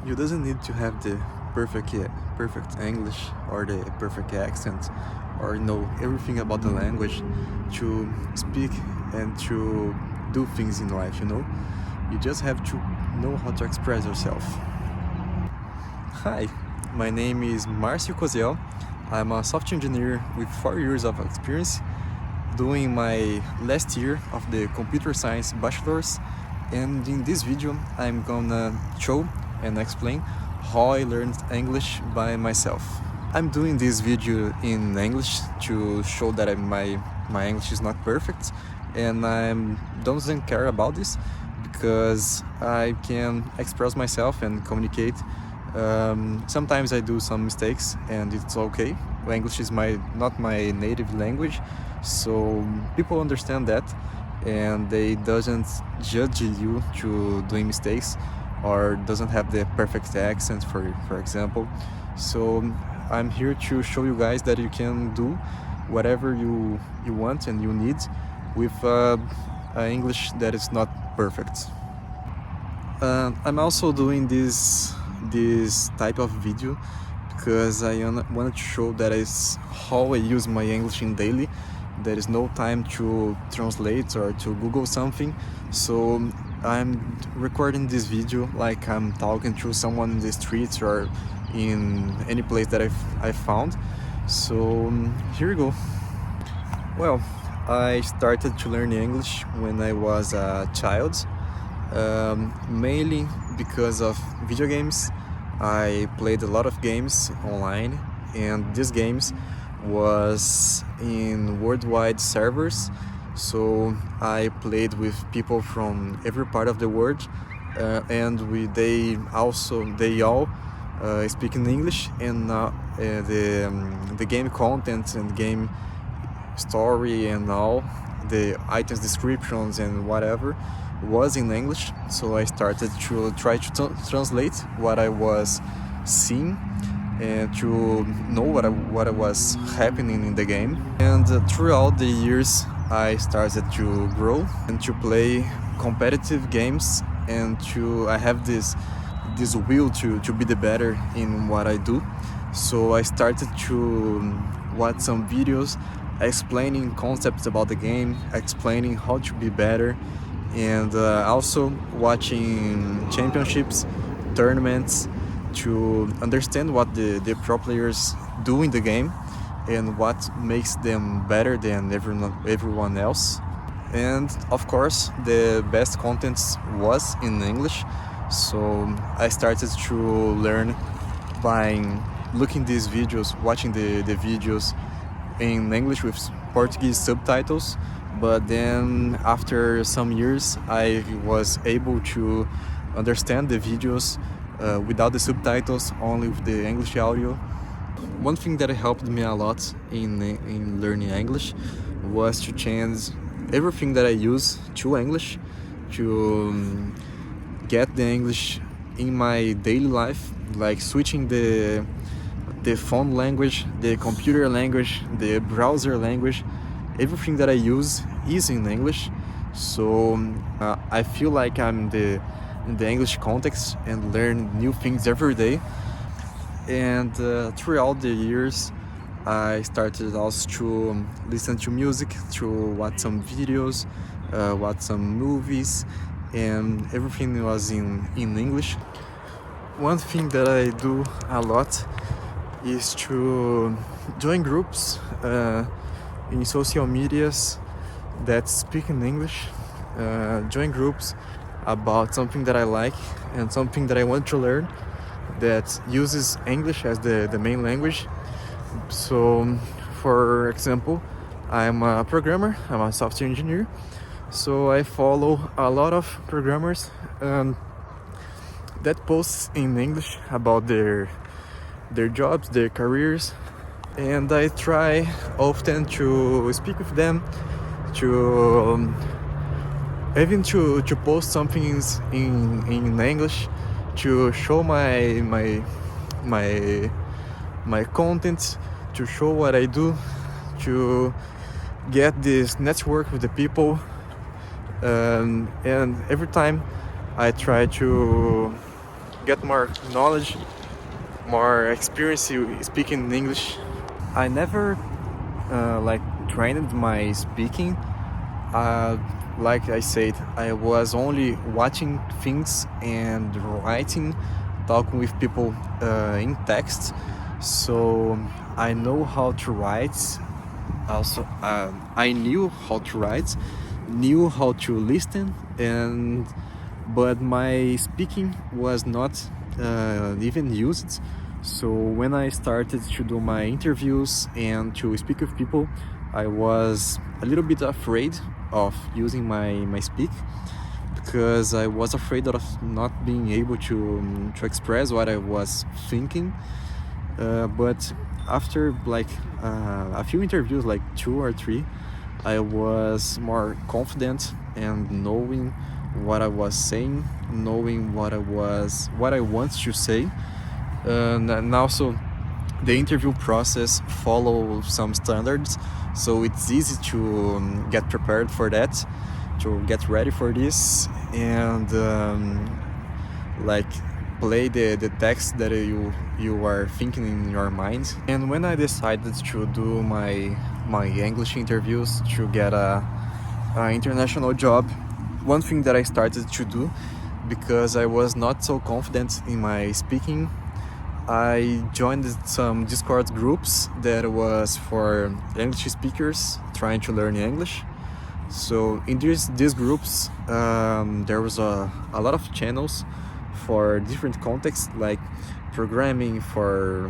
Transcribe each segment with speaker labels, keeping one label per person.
Speaker 1: You doesn't need to have the perfect English or the perfect accent or know everything about the language to speak and to do things in life, you know? You just have to know how to express yourself. Hi, my name is Márcio Koziel. I'm a software engineer with 4 years of experience doing my last year of the computer science bachelor's, and in this video I'm gonna show and explain how I learned English by myself. I'm doing this video in English to show that my English is not perfect, and I don't care about this because I can express myself and communicate. Sometimes I do some mistakes and it's okay. English is not my native language, so people understand that and they doesn't judge you to doing mistakes or doesn't have the perfect accent, for example. So I'm here to show you guys that you can do whatever you want and you need with English that is not perfect. I'm also doing this type of video because I wanted to show that is how I use my English in daily. There is no time to translate or to Google something, so I'm recording this video like I'm talking to someone in the streets or in any place that I found. So here we go. Well, I started to learn English when I was a child, mainly because of video games. I played a lot of games online, and these games was in worldwide servers, so I played with people from every part of the world, and they all speak in English, and the game content and game story and all the items descriptions and whatever was in English. So I started to try to translate what I was seeing and to know what was happening in the game. And throughout the years I started to grow and to play competitive games, and I have this will to be the better in what I do. So I started to watch some videos explaining concepts about the game, explaining how to be better, and also watching championships, tournaments, to understand what the pro players do in the game and what makes them better than everyone else. And of course the best content was in English, so I started to learn by looking these videos, watching the videos in English with Portuguese subtitles. But then after some years I was able to understand the videos without the subtitles, only with the English audio. One thing that helped me a lot in learning English was to change everything that I use to English, to get the English in my daily life, like switching the phone language, the computer language, the browser language. Everything that I use is in English, so I feel like I'm in the English context and learn new things every day. And throughout the years I started also to listen to music, to watch some videos, watch some movies, and everything was in English. One thing that I do a lot is to join groups in social medias that speak in English, join groups about something that I like and something that I want to learn that uses English as the main language. So for example, I'm a programmer, I'm a software engineer, so I follow a lot of programmers that post in English about their jobs, their careers, and I try often to speak with them, to even to post something in English, to show my content, to show what I do, to get this network with the people, and every time I try to get more knowledge, more experience speaking English. I never trained my speaking. Like I said, I was only watching things and writing, talking with people in text. So I know how to write. Also, I knew how to write, knew how to listen, but my speaking was not even used. So when I started to do my interviews and to speak with people, I was a little bit afraid of using my speak, because I was afraid of not being able to express what I was thinking. But after a few interviews, like 2 or 3, I was more confident and knowing what I was saying, knowing what I want to say. And also the interview process follows some standards, so it's easy to get prepared for that, to get ready for this, and play the text that you are thinking in your mind. And when I decided to do my English interviews to get a international job, one thing that I started to do, because I was not so confident in my speaking, I joined some Discord groups that was for English speakers trying to learn English. So in these groups, there was a lot of channels for different contexts, like programming, for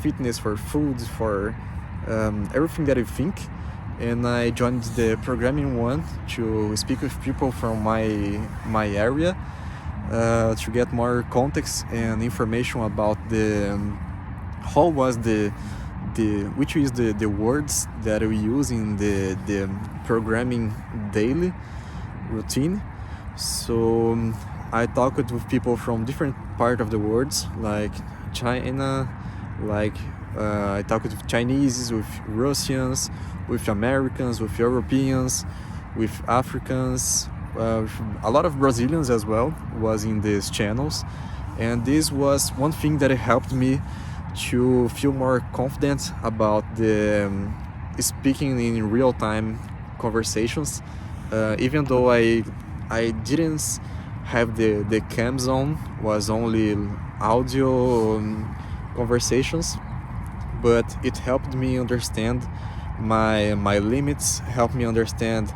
Speaker 1: fitness, for food, for everything that I think. And I joined the programming one to speak with people from my area, to get more context and information about which is the words that we use in the programming daily routine. So I talked with people from different part of the world, like China, I talked with Chinese, with Russians, with Americans, with Europeans, with Africans, a lot of Brazilians as well was in these channels. And this was one thing that helped me to feel more confident about the speaking in real-time conversations, even though I didn't have the cams on, was only audio conversations, but it helped me understand my limits, helped me understand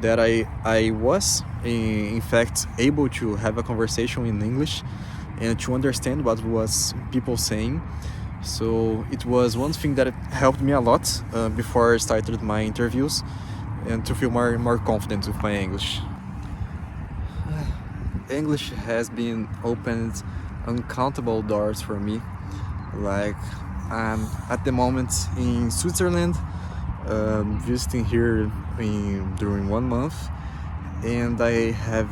Speaker 1: that I was in fact able to have a conversation in English and to understand what was people saying. So it was one thing that helped me a lot before I started my interviews, and to feel more confident with my English. English has been opened uncountable doors for me. Like, I'm at the moment in Switzerland, visiting here during 1 month, and I have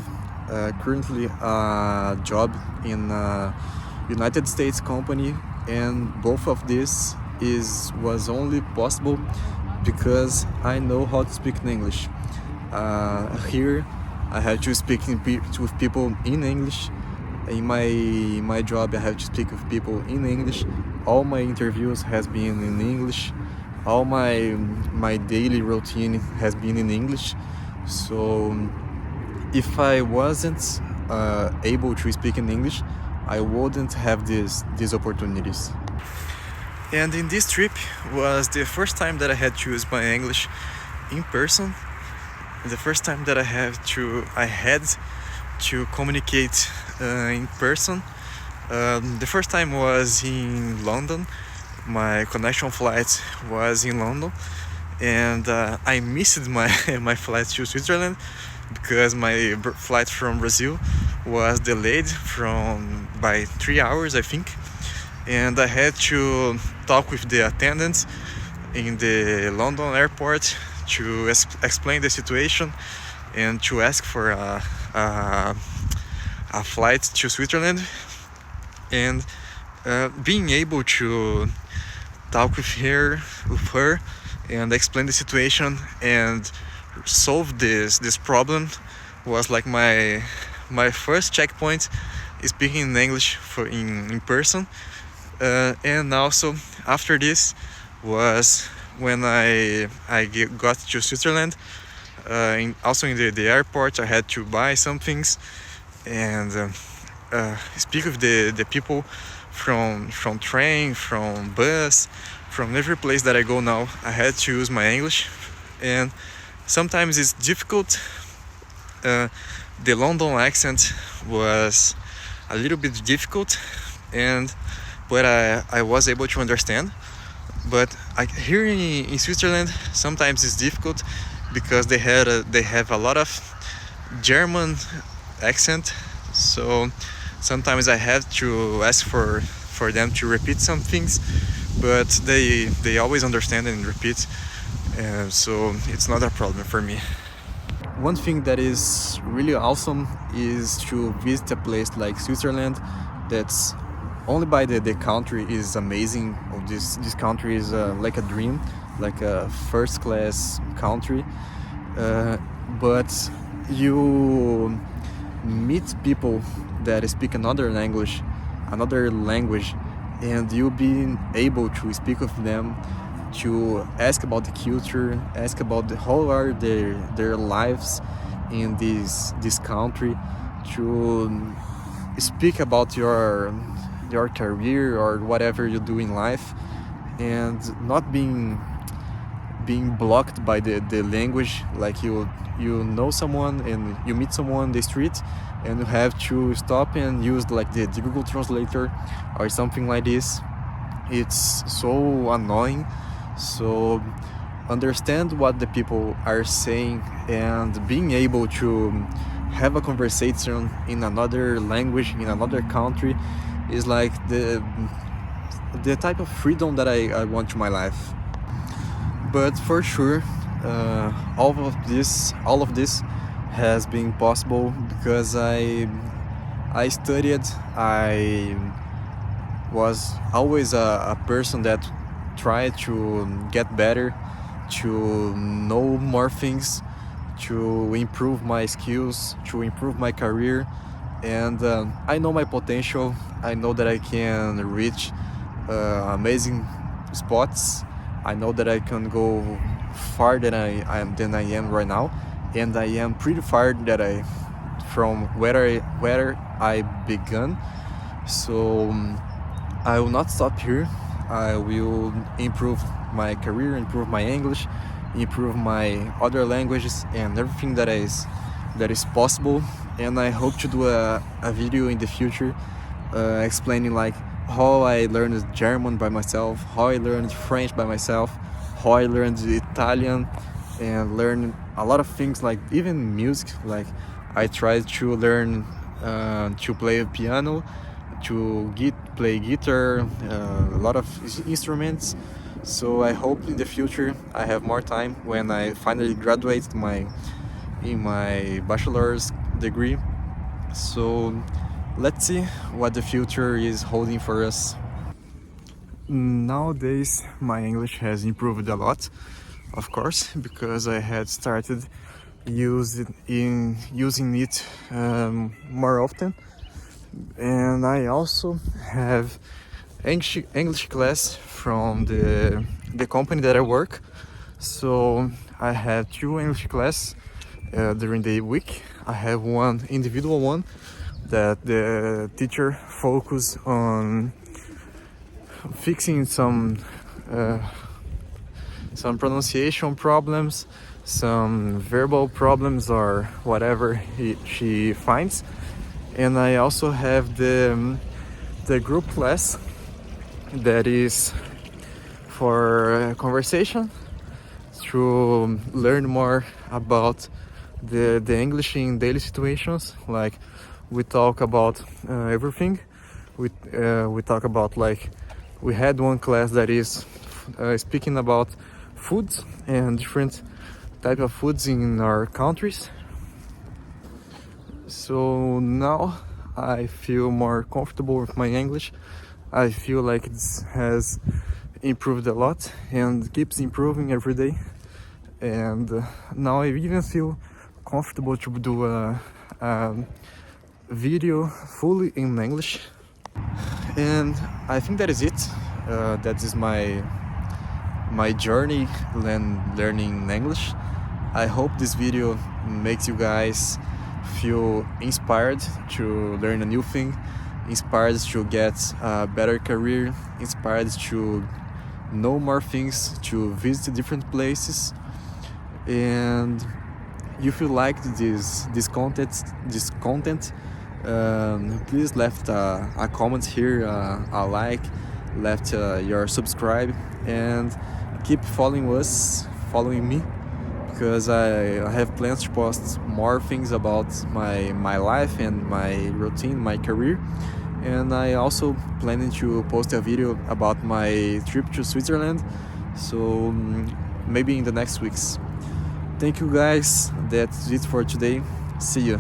Speaker 1: currently a job in a United States company, and both of this was only possible because I know how to speak in English. Here I have to speak with people in English. In my job I have to speak with people in English. All my interviews has been in English. All my daily routine has been in English. So if I wasn't able to speak in English, I wouldn't have these opportunities. And in this trip was the first time that I had to use my English in person. The first time that I had to communicate in person. The first time was in London. My connection flight was in London, and I missed my flight to Switzerland because my flight from Brazil was delayed by 3 hours, I think, and I had to talk with the attendants in the London airport to explain the situation and to ask for a flight to Switzerland. And being able to talk with her and explain the situation and solve this problem was like my first checkpoint speaking in English in person. And also after this was when I got to Switzerland. Also in the airport, I had to buy some things and speak with the people from train, from bus, from every place that I go now. I had to use my English, and sometimes it's difficult. The London accent was a little bit difficult, but I was able to understand. But here in Switzerland, sometimes it's difficult because they have a lot of German accent. So sometimes I have to ask for them to repeat some things, but they always understand and repeat, and so it's not a problem for me. One thing that is really awesome is to visit a place like Switzerland. That's only by the country is amazing. This country is like a dream, like a first class country, but you meet people that speak another language, and you being able to speak with them, to ask about the culture, ask about how are their lives in this country, to speak about your career or whatever you do in life, and not being blocked by the language. Like you know someone and you meet someone on the street and you have to stop and use like the Google Translator or something like this. It's so annoying. So understand what the people are saying and being able to have a conversation in another language, in another country, is like the type of freedom that I want to my life. But for sure, all of this has been possible because I studied. I was always a person that tried to get better, to know more things, to improve my skills, to improve my career. And I know my potential. I know that I can reach amazing spots. I know that I can go far than I am right now, and I am pretty far from where I began. So I will not stop here. I will improve my career, improve my English, improve my other languages, and everything that is possible. And I hope to do a video in the future explaining like how I learned German by myself, how I learned French by myself, how I learned Italian, and learn a lot of things, like even music. Like I tried to learn to play piano, to play guitar, a lot of instruments. So I hope in the future I have more time when I finally graduate in my bachelor's degree. So let's see what the future is holding for us. Nowadays my English has improved a lot, of course, because I had started using it more often. And I also have English class from the company that I work. So I have 2 English classes during the week. I have one individual one that the teacher focus on fixing some pronunciation problems, some verbal problems, or whatever she finds. And I also have the group class that is for conversation, to learn more about the English in daily situations. Like we talk about everything. We talk about, like, we had one class that is speaking about foods and different type of foods in our countries. So now I feel more comfortable with my English. I feel like it has improved a lot and keeps improving every day. And now I even feel comfortable to do video fully in English, and I think that is it. That is my journey learning English. I hope this video makes you guys feel inspired to learn a new thing, inspired to get a better career, inspired to know more things, to visit different places. And if you liked this content, please left a comment here, a like, left your subscribe, and keep following me, because I have plans to post more things about my life and my routine, my career. And I also planning to post a video about my trip to Switzerland, so maybe in the next weeks. Thank you guys, that's it for today. See you.